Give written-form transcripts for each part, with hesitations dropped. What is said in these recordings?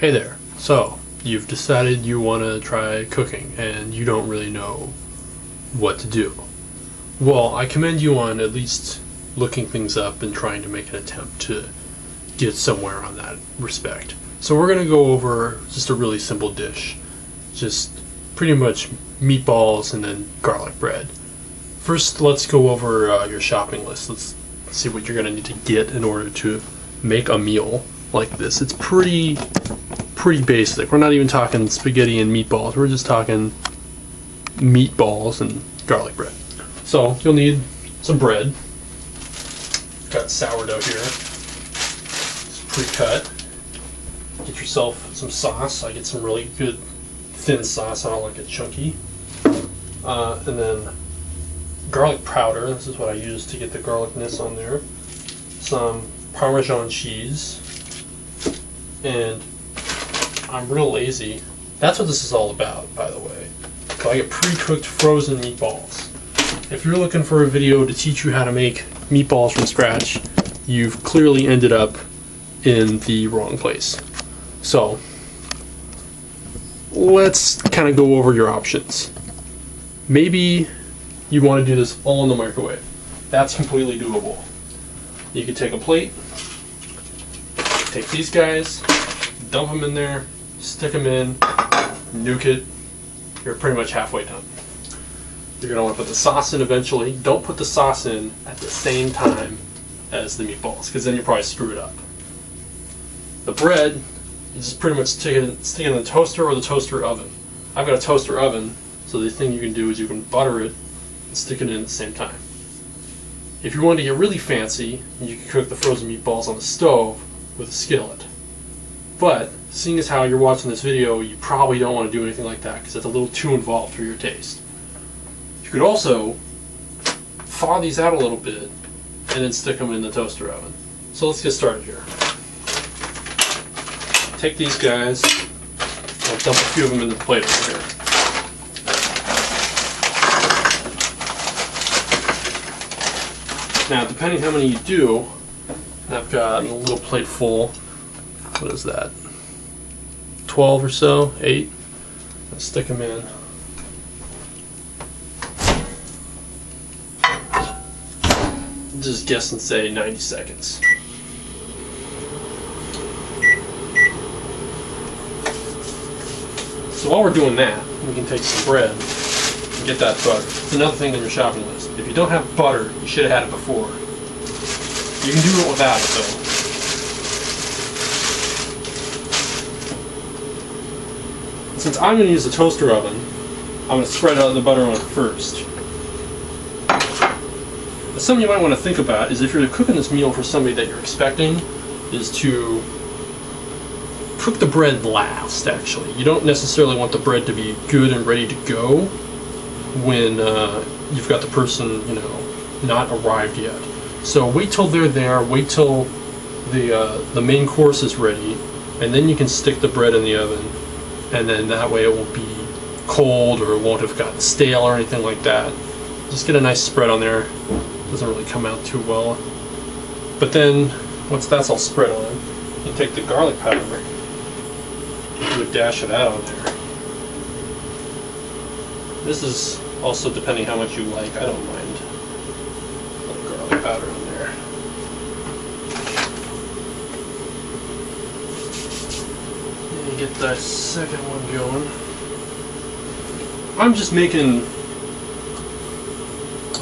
Hey there. So, you've decided you want to try cooking and you don't really know what to do. Well, I commend you on at least looking things up and trying to make an attempt to get somewhere on that respect. So we're going to go over just a really simple dish. Just pretty much meatballs and then garlic bread. First, let's go over your shopping list. Let's see what you're going to need to get in order to make a meal like this. It's pretty basic. We're not even talking spaghetti and meatballs. We're just talking meatballs and garlic bread. So you'll need some bread. Got sourdough here. It's pre-cut. Get yourself some sauce. I get some really good thin sauce. I don't like it chunky. And then garlic powder. This is what I use to get the garlicness on there. Some Parmesan cheese. And I'm real lazy. That's what this is all about, by the way. So I get pre-cooked frozen meatballs. If you're looking for a video to teach you how to make meatballs from scratch, you've clearly ended up in the wrong place. So let's kind of go over your options. Maybe you want to do this all in the microwave. That's completely doable. You can take a plate, take these guys, dump them in there, stick them in, nuke it. You're pretty much halfway done. You're going to want to put the sauce in eventually. Don't put the sauce in at the same time as the meatballs, because then you probably screw it up. The bread, you just pretty much stick it in the toaster or the toaster oven. I've got a toaster oven, so the thing you can do is you can butter it and stick it in at the same time. If you want to get really fancy, you can cook the frozen meatballs on the stove with a skillet. But, seeing as how you're watching this video, you probably don't want to do anything like that because it's a little too involved for your taste. You could also thaw these out a little bit and then stick them in the toaster oven. So let's get started here. Take these guys, I'll dump a few of them in the plate over here. Now, depending how many you do, I've got a little plate full. What is that? 12 or so? 8? Let's stick them in. Just guess and say 90 seconds. So while we're doing that, we can take some bread and get that butter. It's another thing on your shopping list. If you don't have butter, you should have had it before. You can do it without it though. Since I'm going to use the toaster oven, I'm going to spread out the butter on it first. But something you might want to think about is if you're cooking this meal for somebody that you're expecting, is to cook the bread last, actually. You don't necessarily want the bread to be good and ready to go when you've got the person, not arrived yet. So wait till they're there, wait till the main course is ready, and then you can stick the bread in the oven, and then that way it won't be cold or it won't have gotten stale or anything like that. Just get a nice spread on there. Doesn't really come out too well. But then, once that's all spread on, you take the garlic powder, you would dash it out on there. This is also depending how much you like. I don't mind a little garlic powder on there. And you get the second one going. I'm just making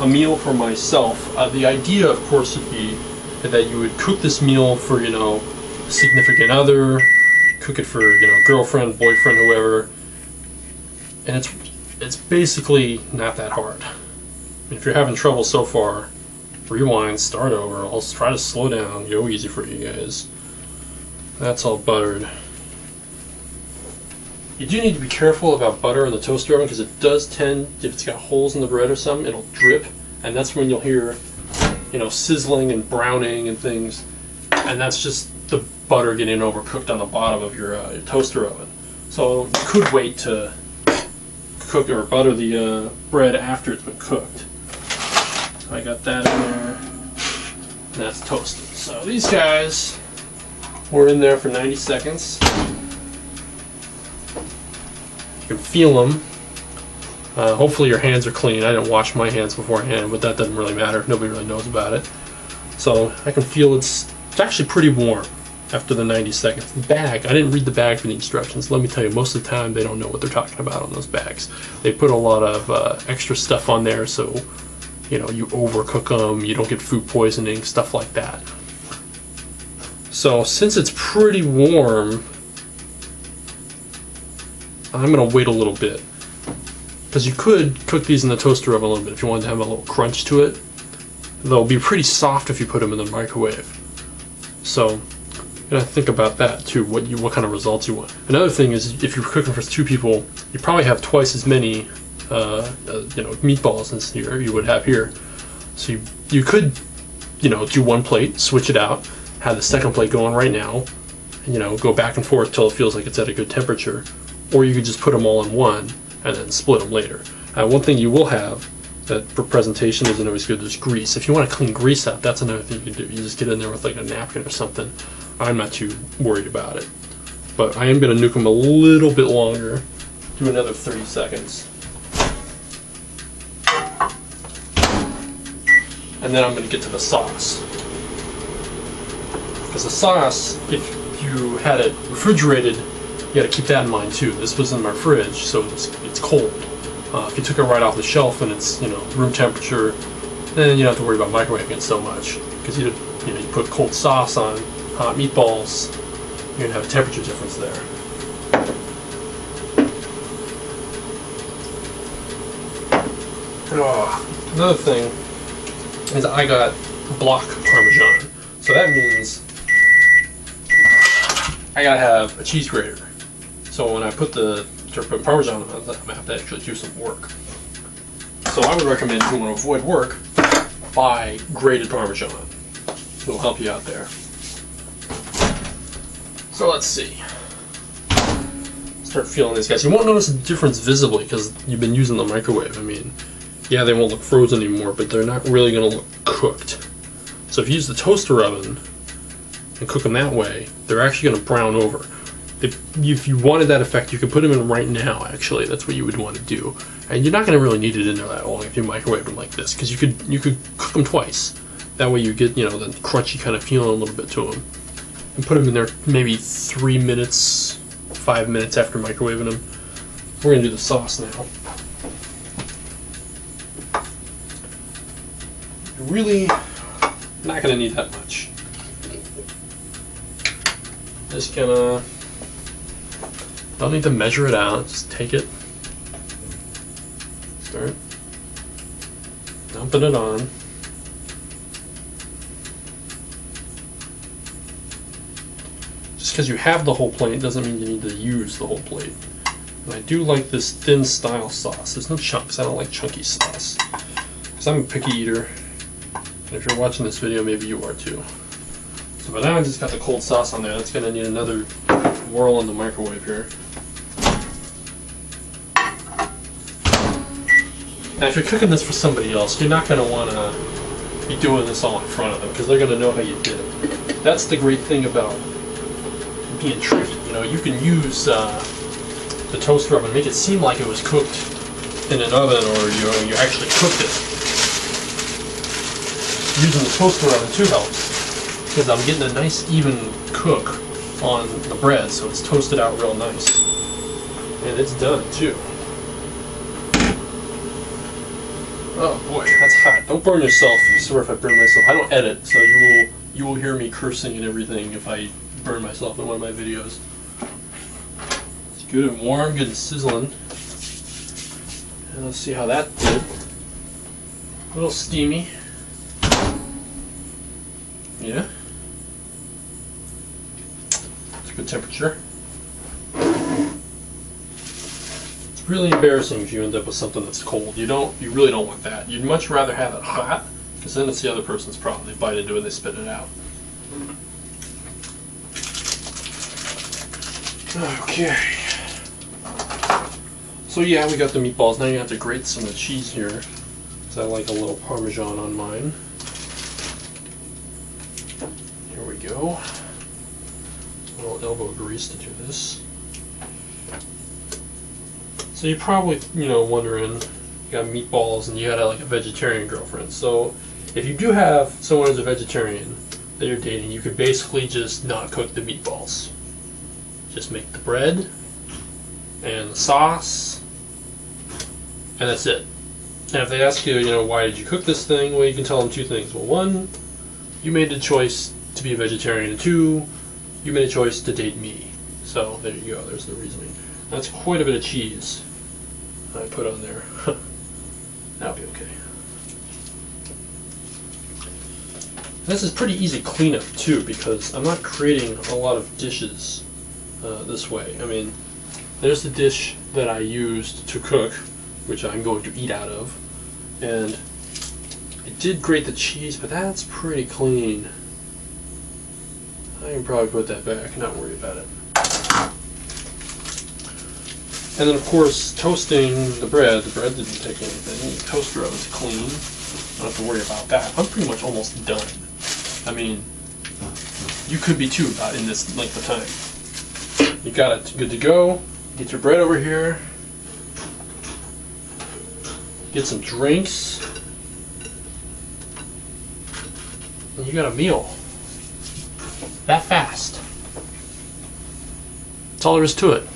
a meal for myself. The idea, of course, would be that you would cook this meal for, a significant other, cook it for, girlfriend, boyfriend, whoever, and it's basically not that hard. If you're having trouble so far, rewind, start over. I'll try to slow down, go easy for you guys. That's all buttered. You do need to be careful about butter in the toaster oven because it does tend, if it's got holes in the bread or something, it'll drip, and that's when you'll hear, sizzling and browning and things, and that's just the butter getting overcooked on the bottom of your toaster oven. So you could wait to cook or butter the bread after it's been cooked. I got that in there, and that's toasted. So these guys were in there for 90 seconds. You can feel them. Hopefully your hands are clean. I didn't wash my hands beforehand, but that doesn't really matter. Nobody really knows about it. So I can feel it's actually pretty warm after the 90 seconds. The bag, I didn't read the bag for the instructions. Let me tell you, most of the time they don't know what they're talking about on those bags. They put a lot of extra stuff on there, so you know, you overcook them, you don't get food poisoning, stuff like that. So since it's pretty warm, I'm going to wait a little bit. Because you could cook these in the toaster oven a little bit if you wanted to have a little crunch to it. They'll be pretty soft if you put them in the microwave. So you gotta think about that too, what kind of results you want. Another thing is, if you're cooking for 2 people, you probably have twice as many you know, meatballs as here you would have here. So you could, you know, do 1 plate, switch it out, have the second plate going right now, and, you know, go back and forth till it feels like it's at a good temperature. Or you could just put them all in one and then split them later. One thing you will have that for presentation isn't always good is grease. If you want to clean grease out, that's another thing you can do. You just get in there with like a napkin or something. I'm not too worried about it. But I am going to nuke them a little bit longer. Do another 30 seconds. And then I'm going to get to the sauce. Because the sauce, if you had it refrigerated, you got to keep that in mind too. This was in my fridge, so it's cold. If you took it right off the shelf and it's, you know, room temperature, then you don't have to worry about microwaving it so much, because you put cold sauce on hot meatballs, you're gonna have a temperature difference there. Oh, another thing is I got block Parmesan, so that means I gotta have a cheese grater. So when I put Parmesan on it, I'm gonna have to actually do some work. So I would recommend, if you want to avoid work, buy grated Parmesan. It'll help you out there. So let's see. Start feeling these guys. You won't notice a difference visibly because you've been using the microwave. I mean, yeah, they won't look frozen anymore, but they're not really going to look cooked. So if you use the toaster oven and cook them that way, they're actually going to brown over. If you wanted that effect, you could put them in right now, actually. That's what you would want to do. And you're not going to really need it in there that long if you microwave them like this, because you could cook them twice. That way you get, you know, the crunchy kind of feeling a little bit to them. And put them in there maybe 3 minutes, 5 minutes after microwaving them. We're going to do the sauce now. You're really not going to need that much. Just gonna, don't need to measure it out, just take it, start dumping it on. Just because you have the whole plate doesn't mean you need to use the whole plate. And I do like this thin style sauce. There's no chunks. I don't like chunky sauce, because I'm a picky eater, and if you're watching this video, maybe you are too. So by now I just got the cold sauce on there. That's going to need another whirl in the microwave here. Now if you're cooking this for somebody else, you're not going to want to be doing this all in front of them, because they're going to know how you did it. That's the great thing about being tricky. You know, you can use the toaster oven and make it seem like it was cooked in an oven, or you actually cooked it. Using the toaster oven too helps, because I'm getting a nice even cook on the bread, so it's toasted out real nice. And it's done too. Oh boy, that's hot. Don't burn yourself. Sorry if I burn myself. I don't edit, so you will hear me cursing and everything if I burn myself in one of my videos. It's good and warm, good and sizzling. And let's see how that did. A little steamy. Yeah. It's a good temperature. It's really embarrassing if you end up with something that's cold. You really don't want that. You'd much rather have it hot, because then it's the other person's problem. They bite into it and they spit it out. Okay. So yeah, we got the meatballs. Now you have to grate some of the cheese here, because I like a little Parmesan on mine. Here we go. A little elbow grease to do this. So you're probably, wondering, you got meatballs and you got like a vegetarian girlfriend. So if you do have someone who's a vegetarian that you're dating, you could basically just not cook the meatballs. Just make the bread and the sauce, and that's it. And if they ask you, why did you cook this thing? Well, you can tell them two things. Well, one, you made the choice to be a vegetarian, and two, you made a choice to date me. So there you go, there's the reasoning. That's quite a bit of cheese I put on there. That'll be okay. This is pretty easy cleanup too, because I'm not creating a lot of dishes this way. I mean, there's the dish that I used to cook, which I'm going to eat out of, and I did grate the cheese, but that's pretty clean. I can probably put that back, not worry about it. And then of course, toasting the bread didn't take anything. The toaster oven's clean. I don't have to worry about that. I'm pretty much almost done. I mean, you could be too about in this length of time. You got it good to go. Get your bread over here. Get some drinks. And you got a meal. That fast. That's all there is to it.